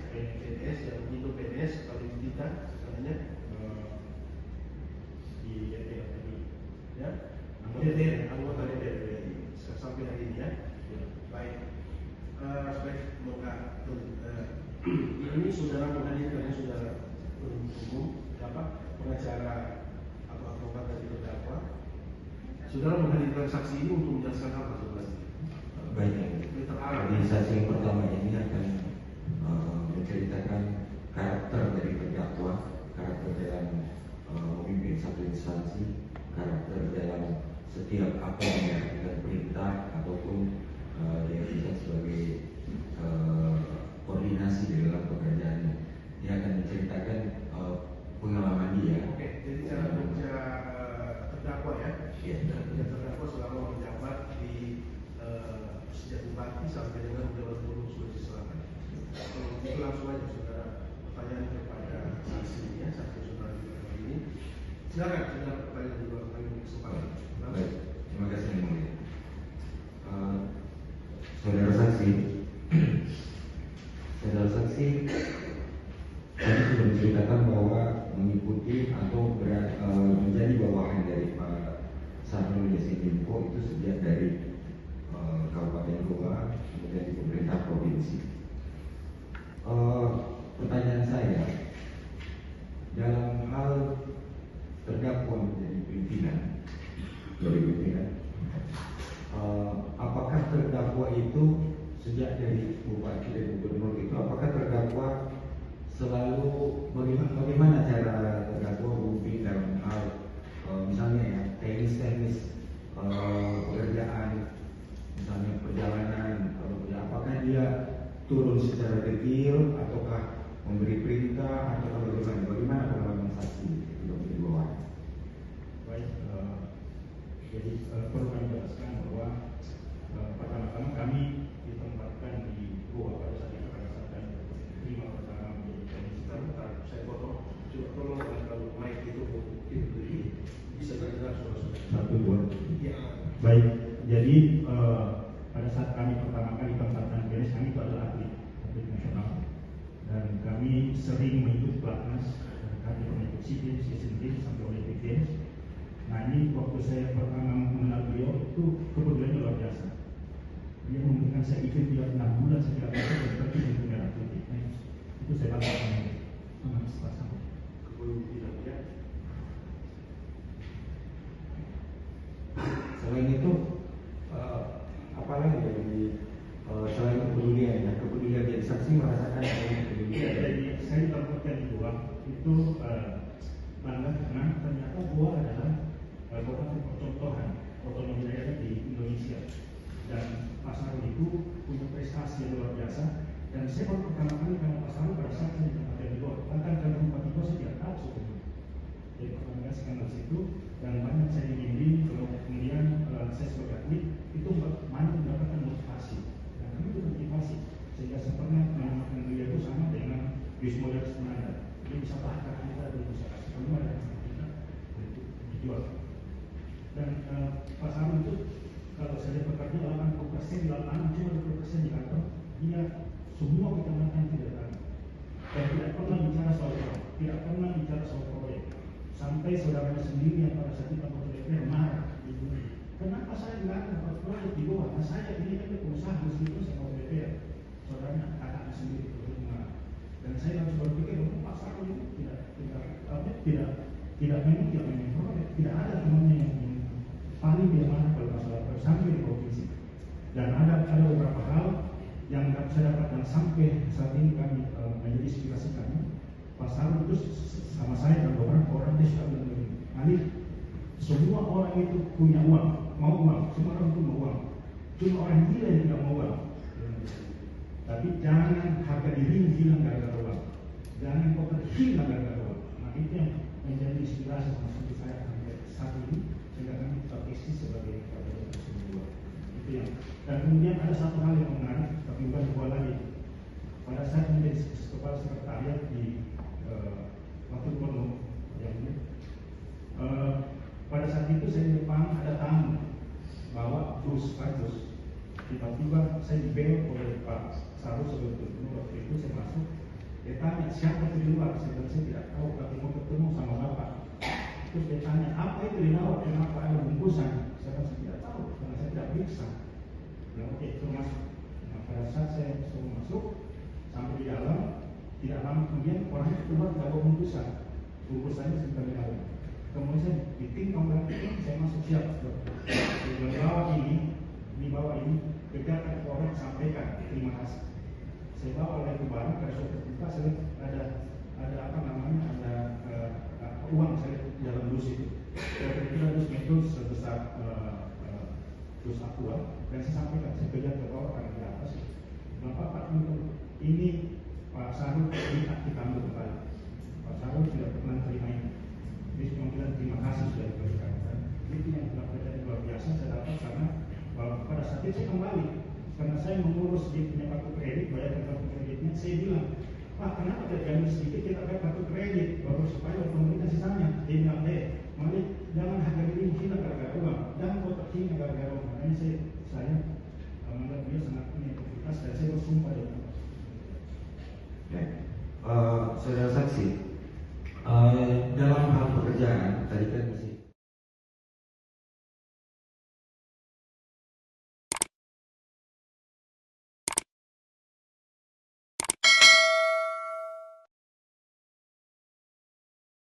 PNS yang itu PNS kalau kita namanya di DPR tadi ya, anggota DPR sampai hari ini ya. Baik, baik, semoga ini saudara menghadirkan saudara umum pengacara atau advokat dari terdakwa. Saudara menghadirkan saksi ini untuk menjelaskan apa sebenarnya? Baik, jadi saksi yang pertama ini akan menceritakan karakter dari terdakwa, karakter dalam memimpin satu instansi, karakter dalam setiap apa yang dilakukan perintah ataupun diartikan sebagai koordinasi di dalam pekerjaannya. Dia akan menceritakan pengalaman dia. Oke, jadi cara kerja terdakwa ya? Iya. Kerja terdakwa selama menjabat di sejak Bupati sampai dengan Jabat Gubernur Sulawesi Selatan. Kalau itu langsung aja saudara pertanyaan kepada saksi ya, saksi saudara ini. Silakan saudara pertanyaan di luar kesempatan. Baik, terima kasih yang mulia. Saudara saksi, saya sudah menceritakan bahwa mengikuti atau menjadi bawahan dari Pak Sahrul Yassin Limpo itu sejak dari Kabupaten Goa kemudian di pemerintah provinsi. Pertanyaan saya, dalam hal terdakwa menjadi pimpinan, apakah terdakwa itu sejak dari Bupati dan Gubernur itu, apakah terdakwa selalu bagaimana cara terdakwa berunding dalam hal misalnya ya teknis pekerjaan, misalnya perjalanan, apakah dia turun secara detail ataukah memberi perintah atau bagaimana pengalaman saksi di bawah? Baik, jadi perlu kami jelaskan bahwa pertama-tama kami ditempatkan di Goa pada saat itu, pada saat kami terima pertama menjadi komisi. Saya potong, coba tolong kalau mic itu bisa terdengar suara-suara. Satu dua. Ya. Baik, jadi pada saat kami pertama kali ditempatkan di PNS, kami itu adalah atlet nasional dan kami sering mengikuti pelatnas. Kami pernah ikut SEA Games, Asian Games sampai Olympic Games. Nah ini waktu saya pertama mengenal beliau itu kepeduliannya luar biasa. Dia memberikan saya izin tiap 6 bulan setiap tahun seperti untuk merah putih. Nah, itu saya bangga sama sepasang. Kepemimpinan ya. Selain itu, apalagi dari selain kepedulian, kepedulian dari saksi merasakan kepedulian. Jadi saya ditempatkan di Goa itu bangga karena ternyata Goa adalah kota percontohan otonomi daerah di Indonesia dan Pak Sahrul itu punya prestasi yang luar biasa. Dan saya baru pertama kali kenal Pak Sahrul pada saat saya ditempatkan di Goa. Bahkan kalau Bupati Goa saya tidak tahu sebelumnya. Jadi pertama kali saya kenal situ dan banyak saya dibimbing. Kemudian saya sebagai atlet itu banyak mendapatkan motivasi dan kami itu motivasi sehingga saya pernah menamakan beliau itu sama dengan Wismoda Semanada. Dia bisa bahkan kita bisa kasih kalau ada kita dijual. Dan Pak Sahrul itu kalau saya bekerja 80% di lapangan, cuma 20% di kantor, dia semua kecamatan tidak tahu dan tidak pernah bicara soal orang, tidak pernah bicara soal proyek. Sampai saudaranya sendiri yang pada saat itu anggota DPR marah, kenapa saya nggak dapat proyek di bawah? Nah, saya ini kan pengusaha meskipun saya anggota DPR, saudaranya kakaknya sendiri itu marah. Dan saya harus berpikir bahwa Pak Sahrul itu tidak memang proyek, tidak ada temannya yang paling dia marah kalau masalah proyek sampai di provinsi. Dan ada beberapa hal yang saya dapatkan sampai saat ini kami menjadi inspirasi kami. Pak Sahrul itu sama saya dan beberapa orang dia suka bilang begini, semua orang itu punya uang, mau uang, semua orang itu mau uang. Cuma orang gila yang tidak mau uang. Tapi jangan harga diri hilang gara-gara uang. Jangan kau terhina gara-gara uang. Nah itu yang menjadi inspirasi sama saya sampai saat ini sehingga kami tetap eksis sebagai kader tersebut. Itu yang. Dan kemudian ada satu hal yang menarik, tapi bukan dua lagi. Pada saat menjadi kepala sekretariat di waktu gubernur yang ini, pada saat itu saya di depan ada tamu bawa bus kardus. Tiba-tiba saya dibel oleh Pak Sahrul sebagai gubernur. Waktu itu saya masuk, Dia tanya, siapa itu di luar? Saya bilang, saya tidak tahu, tapi mau ketemu sama bapak. Terus dia tanya, apa itu di luar? Kenapa ada bungkusan? Saya bilang, saya tidak tahu, karena saya tidak periksa. Bilang, oke, suruh masuk. Nah, pada saat saya suruh masuk, sampai di dalam, tidak lama kemudian orangnya keluar tidak bawa bungkusan. Bungkusannya simpan di dalam. Kemudian saya ditingkong berarti saya masuk siap. Saya bilang, bawa ini, kegiatan orang sampaikan, terima kasih. Saya bawa oleh ke barang, pada suatu ketika saya ada apa namanya, ada uang saya dalam dus itu. Saya kira dus itu sebesar dus aqua, dan saya sampaikan, saya kejar ke bawah karena di atas. Bapak ini Pak Sarul minta kita ambil kembali. Pak Sarul tidak pernah terima ini. Dia cuma bilang terima kasih sudah diberikan. Itu yang terjadi luar biasa saya dapat karena pada saat itu saya kembali karena saya mengurus dia punya kartu kredit, bayar kartu kreditnya. Saya bilang, Pak, kenapa tidak diambil sedikit kita pakai kartu kredit baru supaya pemerintah sisanya. Dia bilang, Malik, jangan harga diri hilang gara-gara uang, jangan kotak hilang gara-gara uang. Makanya saya